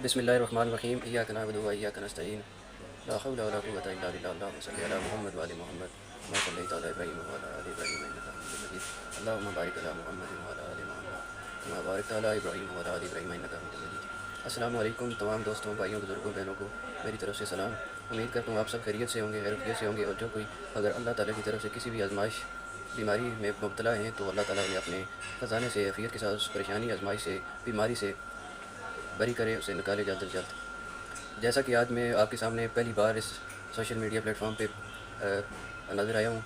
بسم اللہ الرحمن الرحیم ایاک نعبد و ایاک نستعین لا حول ولا قوة الا باللہ اللہم صلی علی محمد وعلی محمد ما صلیت علی ابراہیم وعلی آل ابراہیم انک حمید مجید اللہم بارک علی محمد وعلی آل محمد کما بارکت علی ابراہیم وعلی آل ابراہیم انک حمید مجید۔ السلام علیکم تمام دوستوں، بھائیوں، بزرگوں، بہنوں کو میری طرف سے سلام۔ امید کرتا ہوں آپ سب خیریت سے ہوں گے، خیریت سے ہوں گے، اور جو کوئی اگر اللہ تعالیٰ کی طرف سے کسی بھی آزمائش بیماری میں مبتلا ہیں تو اللہ تعالیٰ انہیں اپنے خزانے سے عافیت کے ساتھ اس پریشانی، آزمائش سے، بیماری سے بری کرے، اسے نکالے جلد از جلد۔ جیسا کہ آج میں آپ کے سامنے پہلی بار اس سوشل میڈیا پلیٹ فارم پہ نظر آیا ہوں،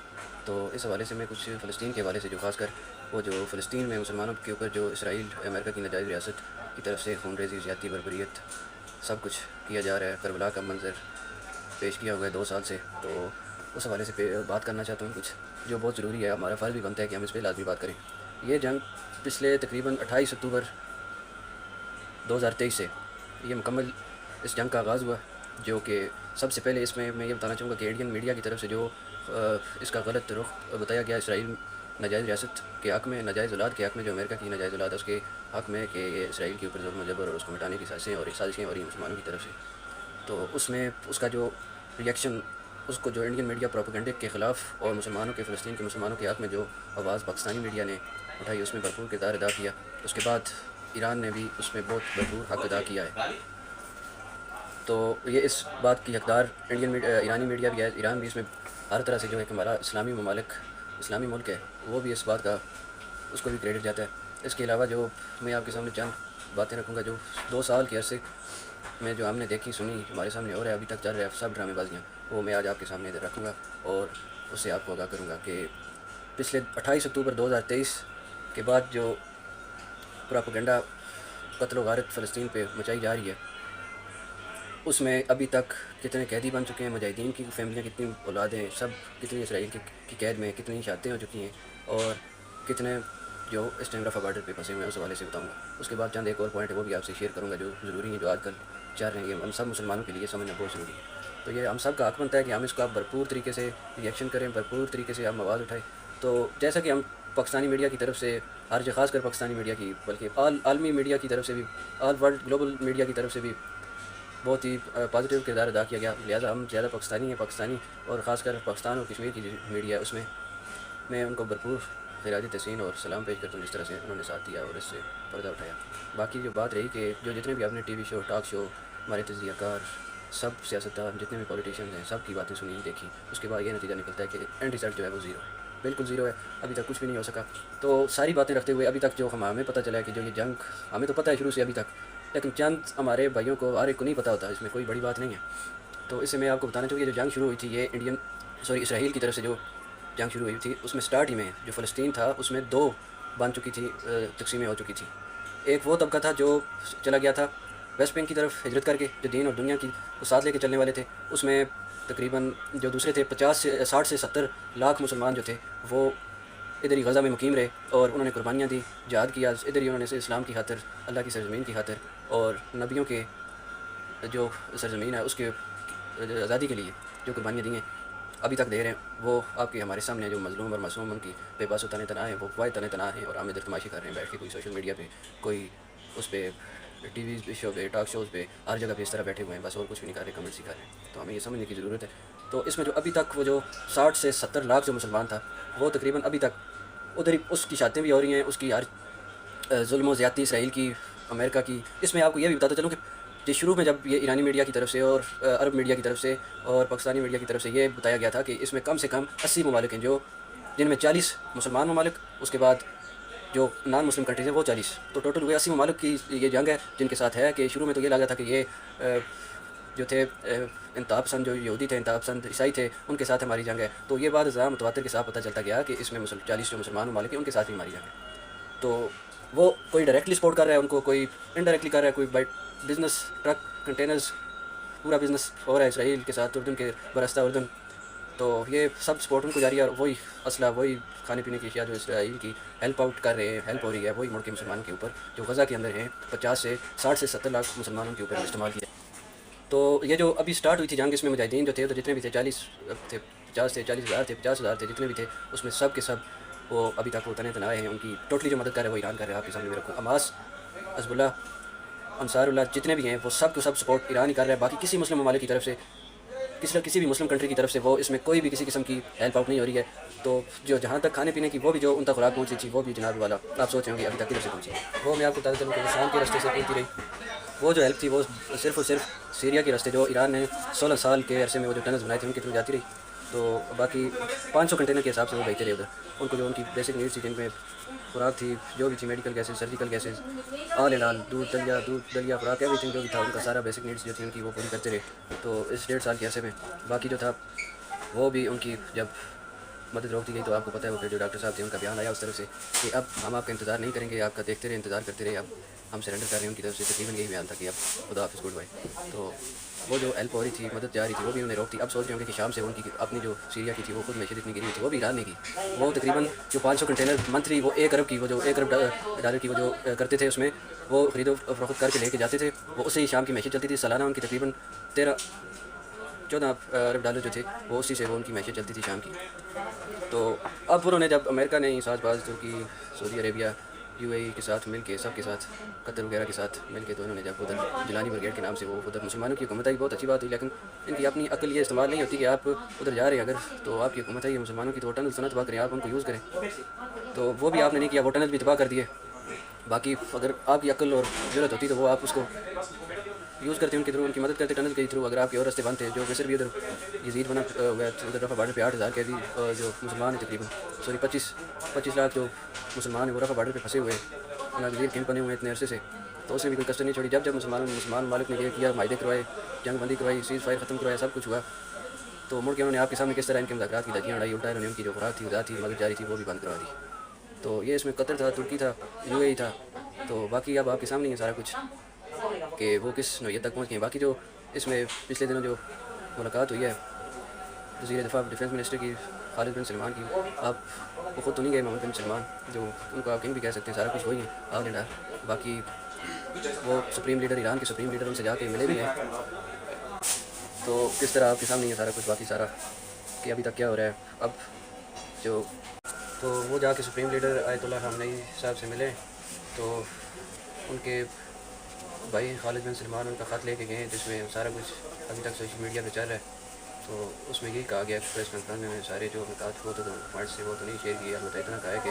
تو اس حوالے سے میں کچھ فلسطین کے حوالے سے، جو خاص کر وہ جو فلسطین میں مسلمانوں کے اوپر جو اسرائیل امریکہ کی ناجائز ریاست کی طرف سے خون ریزی، زیادتی، بربریت سب کچھ کیا جا رہا ہے، کربلا کا منظر پیش کیا ہوا ہے 2 سال سے، تو اس حوالے سے بات کرنا چاہتا ہوں کچھ جو بہت ضروری ہے، ہمارا فرض بھی بنتا ہے کہ ہم اس پہ لازمی بات کریں۔ یہ جنگ پچھلے تقریباً 28 اکتوبر 2023 سے یہ مکمل اس جنگ کا آغاز ہوا، جو کہ سب سے پہلے اس میں یہ بتانا چاہوں گا کہ انڈین میڈیا کی طرف سے جو اس کا غلط رخ بتایا گیا اسرائیل ناجائز ریاست کے حق میں، ناجائز اولاد کے حق میں، جو امریکہ کی ناجائز اولاد ہے اس کے حق میں، کہ یہ اسرائیل کے اوپر ظلم و جبر اور اس کو مٹانے کی سازشیں اور سازشیں ہو رہی ہیں مسلمانوں کی طرف سے، تو اس میں اس کا جو ریئیکشن، اس کو جو انڈین میڈیا پروپیگنڈے کے خلاف اور مسلمانوں کے، فلسطین کے مسلمانوں کے حق میں جو آواز پاکستانی میڈیا نے اٹھائی، اس میں بھرپور کردار ادا کیا۔ اس کے بعد ایران نے بھی اس میں بہت بھرپور حق ادا کیا ہے، تو یہ اس بات کی حقدار ایرانی میڈیا بھی ہے، ایران بھی اس میں ہر طرح سے، جو ہے کہ ہمارا اسلامی ملک ہے، وہ بھی اس بات کا، اس کو بھی کریڈٹ جاتا ہے۔ اس کے علاوہ جو میں آپ کے سامنے چند باتیں رکھوں گا جو 2 سال کے عرصے میں جو ہم نے دیکھی، سنی، ہمارے سامنے ہو رہا ہے، ابھی تک چل رہا ہے، سب ڈرامے بازیاں، وہ میں آج آپ کے سامنے ادھر رکھوں گا اور اس سے آپ کو آگاہ کروں گا کہ پچھلے 28 اکتوبر 2023 کے بعد جو پروپیگنڈا، قتل و غارت فلسطین پہ مچائی جا رہی ہے، اس میں ابھی تک کتنے قیدی بن چکے ہیں، مجاہدین کی فیملیاں کتنی، اولادیں سب کتنی اسرائیل کی قید میں، کتنی شہادتیں ہو چکی ہیں، اور کتنے جو اس ٹائم رفح بارڈر پہ پھنسے ہوئے ہیں، اس حوالے سے بتاؤں گا۔ اس کے بعد چند ایک اور پوائنٹ ہے وہ بھی آپ سے شیئر کروں گا جو ضروری ہیں، جو آج کل چل رہے ہیں، ہم سب مسلمانوں کے لیے سمجھنا بہت ضروری ہے۔ تو یہ ہم سب کا حق بنتا ہے کہ ہم اس کا بھرپور طریقے سے ریئیکشن کریں، بھرپور طریقے سے ہم آواز اٹھائیں۔ تو جیسا کہ ہم پاکستانی میڈیا کی طرف سے، ہر خاص کر پاکستانی میڈیا کی، بلکہ عالمی میڈیا کی طرف سے بھی، آل ورلڈ گلوبل میڈیا کی طرف سے بھی بہت ہی پازیٹیو کردار ادا کیا گیا، لہٰذا ہم زیادہ پاکستانی اور خاص کر پاکستان اور کشمیر کی جو میڈیا ہے، اس میں ان کو بھرپور خراج تحسین اور سلام پیش کرتا ہوں، جس طرح سے انہوں نے ساتھ دیا اور اس سے پردہ اٹھایا۔ باقی جو بات رہی کہ جو جتنے بھی آپ نے ٹی وی شو، ٹاک شو، ہمارے تجزیہ کار، سب سیاستدان، جتنے بھی پولیٹیشینز ہیں، سب کی باتیں سنی، دیکھی، اس کے بعد یہ نتیجہ نکلتا ہے کہ اینڈ ریزلٹ جو ہے وہ زیرو ہے، بالکل زیرو ہے، ابھی تک کچھ بھی نہیں ہو سکا۔ تو ساری باتیں رکھتے ہوئے ابھی تک جو ہمیں پتہ چلا ہے کہ جو یہ جنگ، ہمیں تو پتہ ہے شروع سے ابھی تک، لیکن چند ہمارے بھائیوں کو، ہر ایک کو نہیں پتہ ہوتا، اس میں کوئی بڑی بات نہیں ہے۔ تو اس سے میں آپ کو بتانا چاہوں گا، جو جنگ شروع ہوئی تھی، یہ اسرائیل کی طرف سے جو جنگ شروع ہوئی تھی، اس میں سٹارٹ ہی میں جو فلسطین تھا، اس میں 2 بن چکی تھی، تقسیمیں ہو چکی تھیں۔ ایک وہ طبقہ تھا جو چلا گیا تھا ویسٹ بینک کی طرف ہجرت کر کے، جو دین اور دنیا کی کو ساتھ لے کے چلنے والے تھے، اس میں تقریباً جو دوسرے تھے 60 سے 70 لاکھ مسلمان جو تھے، وہ ادھر ہی غزہ میں مقیم رہے اور انہوں نے قربانیاں دی، جہاد کیا، ادھر ہی انہوں نے اسلام کی خاطر، اللہ کی سرزمین کی خاطر اور نبیوں کے جو سرزمین ہے اس کے آزادی کے لیے جو قربانیاں دی ہیں، ابھی تک دے رہے ہیں، وہ آپ کے ہمارے سامنے جو مظلوم اور معصوم ان کی بے بس و تنے تنہا ہیں، وہ واحد تنے تنہا ہیں، اور ہم ادھر تماشے کر رہے ہیں بیٹھ کے، کوئی سوشل میڈیا پہ، کوئی اس پہ ٹی وی شو پہ، ٹاک شوز پہ، ہر جگہ پہ اس طرح بیٹھے ہوئے ہیں، بس اور کچھ بھی نہیں کر رہے، کمنٹس ہی کر رہے ہیں۔ تو ہمیں یہ سمجھنے کی ضرورت ہے۔ تو اس میں جو ابھی تک وہ جو 60 سے 70 لاکھ جو مسلمان تھا، وہ تقریباً ابھی تک ادھر ہی اس کی شادتیں بھی ہو رہی ہیں، اس کی ہر ظلم و زیادتی اسرائیل کی، امریکہ کی۔ اس میں آپ کو یہ بھی بتاتا چلوں کہ شروع میں جب یہ ایرانی میڈیا کی طرف سے اور عرب میڈیا کی طرف سے اور پاکستانی میڈیا کی طرف سے یہ بتایا گیا تھا کہ اس میں کم سے کم 80 ممالک ہیں، جن میں 40 مسلمان ممالک، اس کے بعد جو نان مسلم کنٹریز ہیں وہ 40، تو ٹوٹل ہوئے 80 ممالک کی یہ جنگ ہے جن کے ساتھ ہے۔ کہ شروع میں تو یہ لگا تھا کہ یہ جو تھے انتہا پسند، جو یہودی تھے، انتہا پسند عیسائی تھے، ان کے ساتھ ہماری جنگ ہے۔ تو یہ بات ذرا متواتر کے ساتھ پتہ چلتا گیا کہ اس میں 40 جو مسلمان ممالک ہیں ان کے ساتھ بھی ہماری جنگ ہے۔ تو وہ کوئی ڈائریکٹلی سپورٹ کر رہا ہے ان کو، کوئی انڈائریکٹلی کر رہا ہے، کوئی بائی بزنس، ٹرک، کنٹینرز، پورا بزنس ہو رہا ہے اسرائیل کے ساتھ، اردن کے برستہ اردن، تو یہ سب سپورٹ ان کو جاری ہے، اور وہی اسلحہ، وہی کھانے پینے کی اشیاء جو اسرائیل کی ہیلپ آؤٹ کر رہے ہیں، ہیلپ ہو رہی ہے، وہی مڑ کے مسلمانوں کے اوپر جو غزہ کے اندر ہیں 60 سے 70 لاکھ مسلمانوں کے اوپر استعمال کیا۔ تو یہ جو ابھی سٹارٹ ہوئی تھی جنگ، اس میں مجاہدین جو تھے، تو جتنے بھی تھے 40 تھے، 50 تھے، 40,000 تھے، 50,000 تھے، جتنے بھی تھے، اس میں سب کے سب وہ ابھی تک وہ تنے تنہائے ہیں۔ ان کی ٹوٹلی جو مدد کر رہے ہیں وہ ایران کر رہے ہیں، آپ کے سامنے میں رکھوں، حماس، حزب اللہ، انصار اللہ جتنے بھی ہیں وہ سب کو سب سپورٹ ایران ہی کر رہا ہے. باقی کسی مسلم ممالک کی طرف سے کسی بھی مسلم کنٹری کی طرف سے وہ اس میں کوئی بھی کسی قسم کی ہیلپ آؤٹ نہیں ہو رہی ہے. تو جو جہاں تک کھانے پینے کی وہ بھی جو ان تک خوراک پہنچی تھی وہ بھی جناب والا آپ سوچ رہے ہوں گے ابھی تک کدھر سے پہنچی. وہ میں آپ کو بتا چلوں کہ شام کے راستے سے پہنچتی رہی. وہ جو ہیلپ تھی وہ صرف اور صرف سیریا کے راستے جو ایران نے 16 سال کے عرصے میں وہ جو ٹنلز بنائے تھے ان کے تھرو جاتی رہی. تو باقی 500 کنٹینر کے حساب سے وہ بھیجتے رہے ادھر. ان کو جو ان کی بیسک نیڈس تھی جن میں خوراک تھی جو بھی تھی medical gases surgical gases all and all دودھ دلیا خوراک ایوری تھنگ جو بھی تھا ان کا سارا بیسک نیڈس جو تھی ان کی وہ پوری کرتے رہے. تو اس 1.5 سال کے عرصے میں باقی جو تھا وہ بھی ان کی جب مدد روک دی گئی تو آپ کو پتہ ہے وہ پھر جو ڈاکٹر صاحب تھے ان کا بیان آیا اس طرف سے کہ اب ہم آپ کا انتظار نہیں کریں گے, آپ کا دیکھتے رہے انتظار کرتے رہے, اب ہم سرنڈر کر رہے ہیں. ان کی طرف سے تقریباً یہی بیان تھا کہ اب خدا حافظ گڈ بائی. تو وہ جو ہیلپ ہو رہی تھی مدد جا رہی تھی وہ بھی انہوں نے روک دی. اب سوچ رہے ہوں گے کہ شام سے ان کی اپنی جو سیریا کی تھی وہ خود معیشت اتنی گری ہوئی تھی وہ بھی ایران نے کی. وہ تقریباً جو 500 کنٹینر منتھلی وہ 1 ارب کی وہ جو 1 ارب ڈالر کی وہ جو کرتے تھے اس میں وہ خرید و فروخت کر کے لے کے جاتے تھے. وہ اس سے ہی شام کی معیشت چلتی تھی. سالانہ ان کی تقریباً 14 ارب ڈالر جو تھے وہ اسی سے وہ ان کی معیشت چلتی تھی شام کی. تو اب انہوں نے جب امریکہ نے ساز باز ترکی سعودی عربیہ UAE کے ساتھ مل کے سب کے ساتھ قطر وغیرہ کے ساتھ مل کے تو انہوں نے جب ادھر جیلانی بریگیڈ کے نام سے وہ ادھر مسلمانوں کی حکومت آئی. بہت اچھی بات ہوئی لیکن ان کی اپنی عقل یہ استعمال نہیں ہوتی کہ آپ ادھر جا رہے ہیں اگر تو آپ کی حکومت ہے یہ مسلمانوں کی تو وہ ٹنل سنا تباہ کریں آپ ان کو یوز کریں. تو وہ بھی آپ نے نہیں کیا, وہ ٹنل بھی تباہ کر دیے. باقی اگر آپ کی عقل اور ضرورت ہوتی تو وہ آپ اس کو یوز کرتے ان کے تھرو ان کی مدد کرتے ٹنل کے تھرو. اگر آپ کے اور راستے بنتے جو مصر بھی ادھر یزید بنا ہوا ہے ادھر رفح بارڈر پہ 8,000 قیدی جو مسلمان ہیں تقریباً 25 لاکھ جو مسلمان ہیں وہ رفح بارڈر پہ پھنسے ہوئے ہیں وزیر کیمپ بنے ہوئے ہیں اتنے عرصے سے. تو اس نے بھی کوئی کسر نہیں چھوڑی. جب مسلمان مالک نے یہ کیا معاہدے کروائے جنگ بندی کروائی سیز فائر ختم کروایا سب کچھ ہوا تو مڑ کے انہوں نے آپ کے سامنے کس طرح ان کے مذاکرات کی دھجیاں اڑائی. الٹا انہوں نے ان کی جو خوراک تھی ادا تھی مدد جاری تھی وہ بھی بند کروا دی. تو یہ اس میں قطر تھا ترکی تھا UAE تھا. تو باقی اب آپ کے سامنے ہے سارا کچھ کہ وہ کس نوعیت تک پہنچ گئے. باقی جو اس میں پچھلے دنوں جو ملاقات ہوئی ہے وزیر دفاع ڈیفینس منسٹر کی خالد بن سلمان کی, آپ وہ خود تو نہیں گئے محمد بن سلمان جو ان کو آپ کنگ بھی کہہ سکتے ہیں سارا کچھ وہی ہے آل اینڈ آل. باقی وہ سپریم لیڈر ایران کے سپریم لیڈر ان سے جا کے ملے بھی ہیں. تو کس طرح آپ کے سامنے ہے سارا کچھ باقی سارا کہ ابھی تک کیا ہو رہا ہے. اب جو تو وہ جا کے سپریم لیڈر آیت اللہ خامنئی صاحب سے ملے تو ان کے بھائی خالد بن سلمان ان کا خط لے کے گئے جس میں سارا کچھ ابھی تک سوشل میڈیا پہ چل رہا ہے. تو اس میں یہی کہا گیا پریس کانفرنس میں سارے جو ملاقات وہ تو پوائنٹ سے وہ تو نہیں شیئر کیا. البتہ اتنا کہا ہے کہ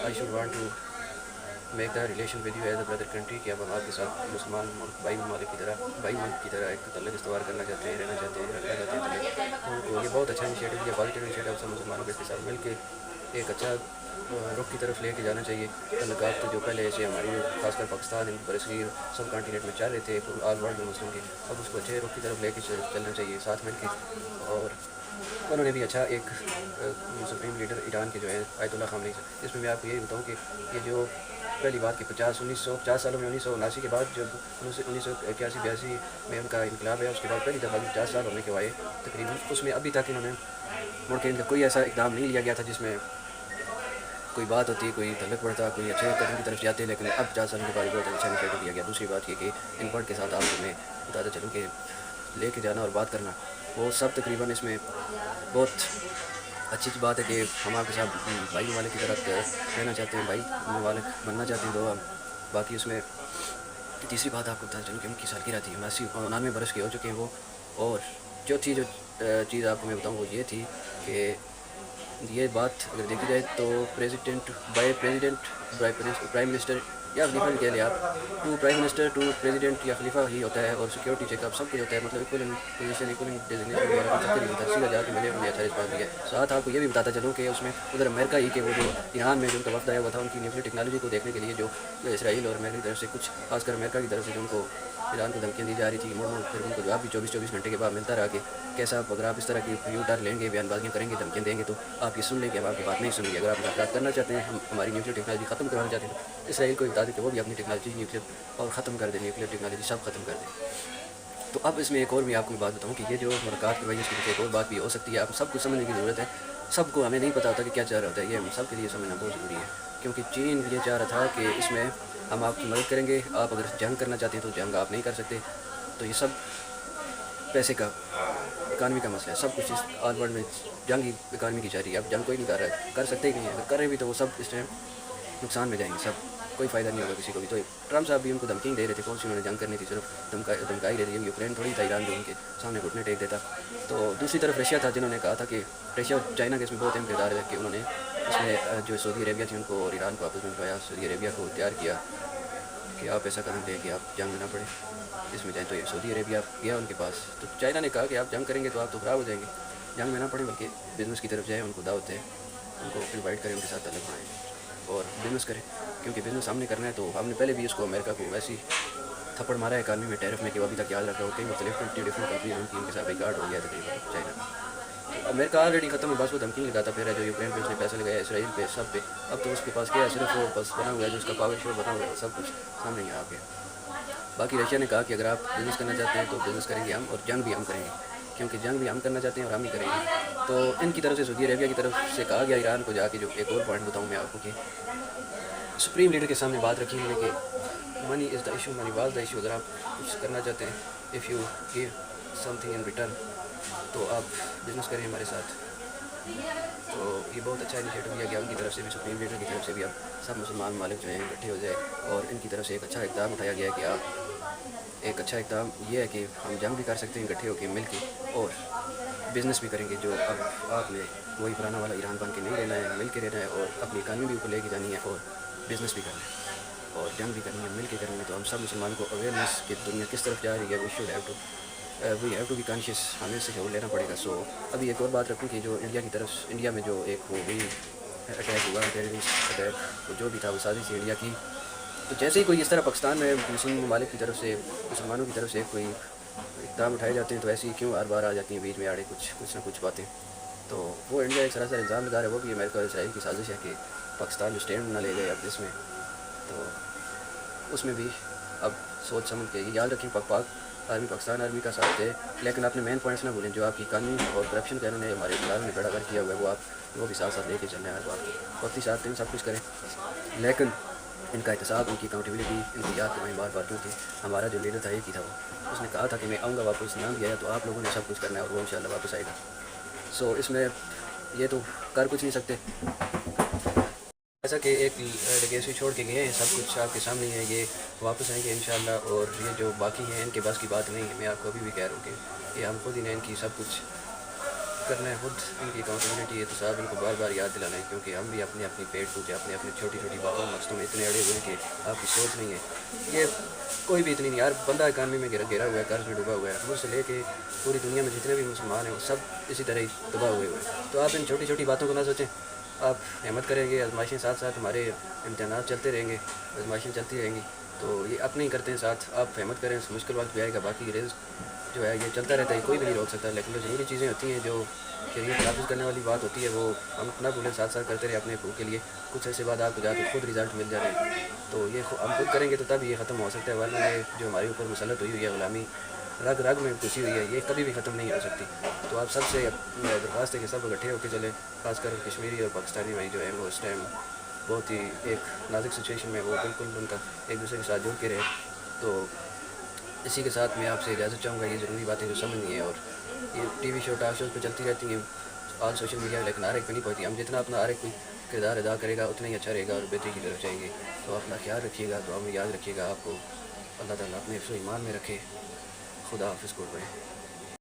I should want to make the relation with you as a brother country کہ اب ہم آپ کے ساتھ مسلمان بھائی ممالک کی طرح بھائی ملک کی طرح ایک تعلق استوار کرنا چاہتے ہیں رہنا چاہتے ہیں رکھنا چاہتے ہیں. تو یہ بہت اچھا انیشیٹو ہے پازیٹیو انیشیٹو سب مسلمانوں کے ساتھ مل کے ایک اچھا رخ کی طرف لے کے جانا چاہیے. تعلقات تو جو پہلے ایسے ہماری خاص کر پاکستان برصغیر سب کانٹیننٹ میں چل رہے تھے آل ورلڈ میں مسلم کے, اب اس کو اچھے رخ کی طرف لے کے چلنا چاہیے ساتھ مل کے. اور انہوں نے بھی اچھا ایک سپریم لیڈر ایران کے جو ہے آیت اللہ خامنئی سے اس میں آپ کو یہی بتاؤں کہ یہ جو پہلی بات کہ 50 سالوں میں 1979 کے بعد جب 1981-82 میں ان کا انقلاب ہے اس کے بعد پہلی دفعہ 50 سال ہونے کے بعد تقریباً اس میں ابھی تک انہوں نے مڑ کے ان کا کوئی ایسا اقدام نہیں لیا گیا تھا جس میں کوئی بات ہوتی کوئی تعلق پڑتا کوئی اچھے قدم کی طرف جاتے. لیکن اب 50 سالوں کے بعد بہت اچھا انیشیٹو لیا گیا. دوسری بات یہ کہ ان پڑھ کے ساتھ آپ کو میں بتاتا چلوں کہ لے کے جانا اور بات کرنا وہ سب تقریباً اس میں بہت اچھی بات ہے کہ ہم آپ کے ساتھ بھائی ممالک کی طرف رہنا چاہتے ہیں بھائی ممالک بننا چاہتے ہیں. تو ہم باقی اس میں تیسری بات آپ کو بتاتا چلوں کہ ان کی سالگرہ تھی 89 برس کے ہو چکے ہیں وہ. اور چوتھی جو چیز آپ کو میں بتاؤں وہ یہ تھی کہ یہ بات اگر دیکھی جائے تو پرائم منسٹر یا خلیفہ بھی کہہ لیں آپ to prime minister to president یا خلیفہ ہی ہوتا ہے اور سیکورٹی چیک اپ سب کچھ ہوتا ہے. مطلب ایکول پوزیشن ایکول ڈیزگنیشن وغیرہ کا چکر نہیں ہوتا. سیدھا جا کے ملے انہوں نے اچھا رسپانس دیا. ساتھ آپ کو یہ بھی بتاتا چلوں کہ اس میں ادھر امریکہ ہی کہ وہ جو ایران میں جو ان کا وفد آیا ہوا تھا ان کی نیوکلیر ٹیکنالوجی کو دیکھنے کے لیے جو اسرائیل اور امریکہ کی طرف سے کچھ خاص کر امریکہ کی طرف سے جو ان کو ایران کو دھمکیاں دی جا رہی تھی پھر ان کو جواب بھی 24 گھنٹے کے بعد ملتا رہا کہ کیسا اگر آپ اس طرح کی یو ٹرن لیں گے بیان بازیاں کریں گے دھمکیاں دیں گے تو آپ یہ سن لیں کہ اب آپ کی بات نہیں سن گی. اگر آپ مذاکرات کرنا چاہتے ہیں ہماری نیوکلیر ٹیکنالوجی ختم کروانا چاہتے ہیں تو اسرائیل کو بتا دیں کہ وہ بھی اپنی ٹیکنالوجی نیوکلیر اور ختم کر دیں نیوکلیر ٹیکنالوجی سب ختم کر دیں. تو اب اس میں ایک اور بھی آپ کو بات بتاؤں کہ یہ جو ملاقات کی وجہ سے ایک اور بات بھی ہو سکتی ہے. آپ سب کو سمجھنے کی ضرورت ہے. سب کو ہمیں نہیں پتہ ہوتا کہ کیا چاہ رہا ہوتا ہے. یہ ہم سب کے لیے سمجھنا بہت ضروری ہے کیونکہ چین یہ چاہ رہا تھا کہ اس میں ہم آپ کی مدد کریں گے. آپ اگر جنگ کرنا چاہتے ہیں تو جنگ آپ نہیں کر سکتے. تو یہ سب پیسے کا اکانومی کا مسئلہ ہے. سب کچھ اس آل ورلڈ میں جنگ ہی اکانومی کی جا رہی ہے. اب جنگ کوئی نہیں کر رہا ہے, کر سکتے ہی نہیں ہے. اگر کر رہے بھی تو وہ سب اس ٹائم نقصان میں جائیں گے سب. کوئی فائدہ نہیں ہوگا کسی کو بھی. تو ٹرمپ صاحب بھی ان کو دھمکی نہیں دے رہے تھے, کون سی انہوں نے جنگ کرنی تھی, صرف دھمکائی رہے تھی. یوکرین تھوڑی تھا ایران جو ان کے سامنے گھٹنے ٹیک دیتا. تو دوسری طرف رشیا تھا, جنہوں نے کہا تھا کہ رشیا اور چائنا کے اس میں بہت اہم کردار ہے کہ انہوں نے اس میں جو سعودی عربیہ تھی ان کو اور ایران کو آپس میں ملایا, سعودی عربیہ کو تیار کیا کہ آپ ایسا قدم لیں کہ آپ جنگ میں نہ پڑیں اس میں جائیں. تو یہ سعودی عربیہ گیا ان کے پاس, تو چائنا نے کہا کہ آپ جنگ کریں گے تو آپ تو خراب ہو جائیں گے, جنگ میں نہ پڑیں بلکہ بزنس کی طرف جائیں, ان کو دعوت دیں, ان کو انوائٹ کریں, ان کے ساتھ تعلق بنائیں اور بزنس کریں. کیونکہ بزنس ہم نے کرنا ہے, تو ہم نے پہلے بھی اس کو امریکہ کو ویسی تھپڑ مارا ہے اکانومی میں, ٹیرف میں, کہ وہ ابھی تک یاد رکھا ہو. کئی مختلف ڈفرنٹ کنٹری ہیں ان کے ساتھ ریکارڈ ہو گیا تقریباً چائنا. امریکہ آلریڈی ختم ہے, بس وہ دھمکی لگاتا پھر ہے, جو یوکرین پہ اس نے پیسے لگایا, اسرائیل پہ, سب پہ. اب تو اس کے پاس کیا ہے, صرف وہ بس بنا ہوا ہے, جو اس کا پاور شو بنا ہوا ہے, سب کچھ سامنے ہی آ گیا. باقی رشیا نے کہا کہ اگر آپ بزنس کرنا چاہتے ہیں تو بزنس کریں گے ہم, اور جنگ بھی ہم کریں گے, کیونکہ جنگ بھی ہم کرنا چاہتے ہیں اور ہم ہی کریں گے. تو ان کی طرف سے سعودی عربیہ کی طرف سے کہا گیا ایران کو جا کے, جو ایک اور پوائنٹ بتاؤں میں آپ کو, کہ سپریم لیڈر کے سامنے بات رکھی ہے کہ money is the issue, money was the issue. اگر آپ کچھ کرنا چاہتے ہیں, if you give something in return, تو آپ بزنس کریں ہمارے ساتھ. تو یہ بہت اچھا انیشیٹو لیا گیا ان کی طرف سے بھی, سپریم لیڈر کی طرف سے بھی. اب سب مسلمان ممالک جو ہیں اکٹھے ہو جائے, اور ان کی طرف سے ایک اچھا اقدام اٹھایا گیا ہے کہ آپ, ایک اچھا اقدام یہ ہے کہ ہم جنگ بھی کر سکتے ہیں اکٹھے ہو کے, مل کے, اور بزنس بھی کریں گے. جو اب آپ نے وہی پرانا والا ایران بن کے نہیں رہنا ہے, مل کے رہنا ہے, اور اپنی اکانومی بھی اوپر لے کے جانی ہے, اور بزنس بھی کرنا ہے, اور جنگ بھی کرنی ہے, مل کے کرنی ہے. تو ہم سب مسلمانوں کو اویئرنیس کہ دنیا کس طرف جا رہی ہے, we have to be conscious, ہمیں سے شعور لینا پڑے گا. سو ابھی ایک اور بات رکھوں کہ جو انڈیا کی طرف, انڈیا میں جو ایک وہ بھی اٹیک ہوا, ٹیررسٹ اٹیک, وہ جو بھی تھا وہ سازش تھی انڈیا کی. تو جیسے ہی کوئی اس طرح پاکستان میں مسلم ممالک کی طرف سے, مسلمانوں کی طرف سے کوئی اقدام اٹھائے جاتے ہیں, تو ایسے ہی کیوں ہر بار آ جاتی ہیں بیچ میں آڑے کچھ نہ کچھ باتیں. تو وہ انڈیا ایک سراسر الزام لگا رہا ہے, وہ بھی امریکہ اور اسرائیل کی سازش ہے کہ پاکستان جو اسٹینڈ نہ لے گئے اب اس میں, تو اس میں بھی اب سوچ سمجھ کے یاد رکھیں, پاک آرمی پاکستان آرمی کا ساتھ ہے, لیکن اپنے مین پوائنٹس نہ بھولیں. جو آپ کی قانون اور کرپشن کا انہوں نے ہمارے اقتدار میں بیڑا کیا ہوا ہے, وہ آپ وہ بھی ساتھ ساتھ لے کے چلنا ہے. ہر بات وقتی ساتھ دیں, سب کچھ کریں, لیکن ان کا احتساب, ان کی اکاؤنٹیبلٹی, ان کی یاد کرائیں بار بار. کیونکہ ہمارا جو لیڈر تھا ایک ہی تھا, وہ اس نے کہا تھا کہ میں آؤں گا واپس, نام بھی آیا, تو آپ لوگوں نے سب کچھ کرنا ہے, اور وہ انشاءاللہ واپس آئے گا. سو اس میں یہ تو کر کچھ نہیں سکتے, ایسا کہ ایک لیگیسی چھوڑ کے گئے ہیں, سب کچھ آپ کے سامنے ہے, یہ واپس آئیں گے انشاءاللہ. اور یہ جو باقی ہیں ان کے بس کی بات نہیں ہے, میں آپ کو ابھی بھی کہہ رہا ہوں کہ یہ ہم خود ہی نے ان کی سب کچھ کرنا ہے, خود ان کی اکاؤنٹیبلٹی, احتساب ان کو بار بار یاد دلانا ہے. کیونکہ ہم بھی اپنے پیٹ پوجے, اپنے چھوٹی چھوٹی باتوں مقصدوں میں اتنے اڑے ہوئے ہیں کہ آپ کی سوچ نہیں ہے. یہ کوئی بھی اتنی نہیں, ہر بندہ اکانومی میں گھرا ہوا ہے, قرض میں ڈوبا ہوا ہے, مجھ سے لے کے پوری دنیا میں جتنے بھی مسلمان ہیں وہ سب اسی طرح ہی دبا ہوئے ہوئے ہیں. تو آپ ان چھوٹی چھوٹی باتوں کو نہ سوچیں, آپ ہمت کریں گے. آزمائشیں ساتھ ساتھ, ہمارے امتحانات چلتے رہیں گے, آزمائشیں چلتی رہیں گی, تو یہ اپنے ہی کرتے ہیں ساتھ. آپ ہمت کریں, مشکل وقت بھی آئے گا, باقی رزق جو ہے یہ چلتا رہتا ہے, کوئی بھی نہیں روک سکتا. لیکن جو ضروری چیزیں ہوتی ہیں, جو شریعت نافذ کرنے والی بات ہوتی ہے, وہ ہم نہ بھولیں, ساتھ ساتھ کرتے رہے اپنے حقوق کے لیے. کچھ عرصے بعد آپ کو جا کے خود رزلٹ مل جائے, تو یہ ہم خود کریں گے تو تب یہ ختم ہو سکتا ہے. ورنہ یہ جو ہمارے اوپر مسلط ہوئی ہے غلامی, رگ رگ میں گھسی ہوئی ہے, یہ کبھی بھی ختم نہیں ہو سکتی. تو آپ سب سے درخواست ہے کہ سب اکٹھے ہو کے چلیں, خاص کر کشمیری اور پاکستانی بھائی جو ہیں وہ اس ٹائم بہت ہی ایک نازک سچویشن میں, وہ بالکل ان کا ایک دوسرے کے ساتھ جڑ کے رہے. تو اسی کے ساتھ میں آپ سے اجازت چاہوں گا. یہ ضروری باتیں جو سمجھنی ہیں, اور یہ ٹی وی شو ٹاک شوز پہ چلتی رہتی ہیں آل سوشل میڈیا, لیکن ہر ایک پہ نہیں پہنچتی. ہم جتنا اپنا ہر ایک کوئی کردار ادا کرے گا اتنا ہی اچھا رہے گا, اور بہتری کی طرف جائیں گے. تو اپنا خیال رکھیے گا, تو ہمیں یاد رکھیے گا. آپ کو اللہ تعالیٰ اپنے حفظ و ایمان میں رکھے. خدا حافظ. کو